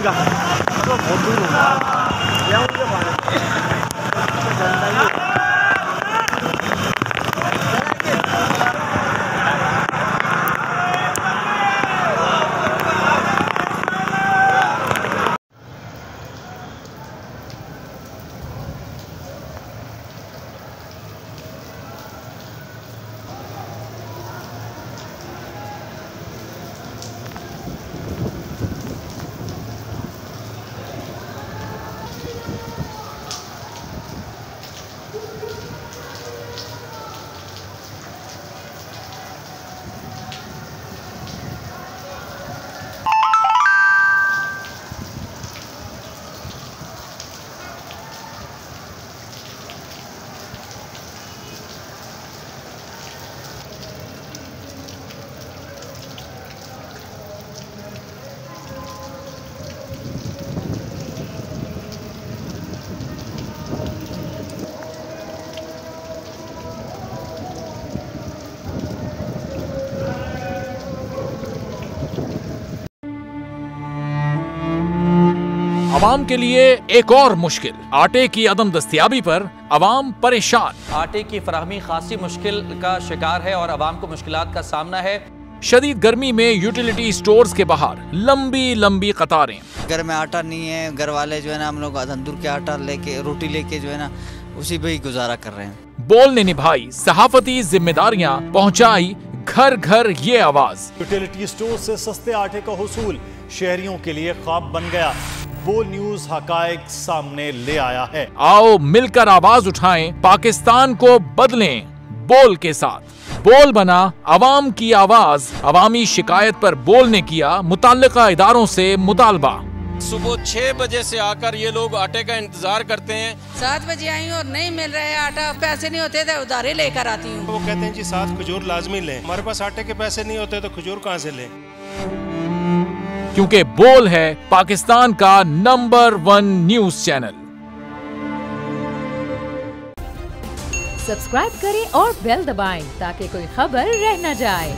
噶，不過我都用啊，有一環。अवाम के लिए एक और मुश्किल, आटे की अदम दस्तयाबी पर अवाम परेशान। आटे की फराहमी खासी मुश्किल का शिकार है और अवाम को मुश्किलात का सामना है। शदीद गर्मी में यूटिलिटी स्टोर्स के बाहर लंबी लंबी कतारें। घर में आटा नहीं है, घर वाले जो है ना हम लोग तंदूर के आटा लेके रोटी लेके जो है ना उसी पे ही गुजारा कर रहे हैं। बोल ने निभाई सहाफती जिम्मेदारियां, पहुंचाई घर घर ये आवाज। यूटिलिटी स्टोर से सस्ते आटे का हुसूल शहरियों के लिए ख्वाब बन गया। बोल न्यूज हकायक सामने ले आया है। आओ मिलकर आवाज उठाएं, पाकिस्तान को बदलें बोल के साथ। बोल बना अवाम की आवाज। अवामी शिकायत पर बोल ने किया मुताल्लिका इदारों से मुतालबा। सुबह 6 बजे से आकर ये लोग आटे का इंतजार करते हैं। 7 बजे आई हूँ और नहीं मिल रहा है आटा, पैसे नहीं होते थे उधारे लेकर आती हूँ। वो कहते हैं जी 7 खजूर लाजमी लें, हमारे पास आटे के पैसे नहीं होते तो खजूर कहाँ से लें। क्योंकि बोल है पाकिस्तान का नंबर 1 न्यूज चैनल। सब्सक्राइब करें और बेल दबाएं ताकि कोई खबर रह न जाए।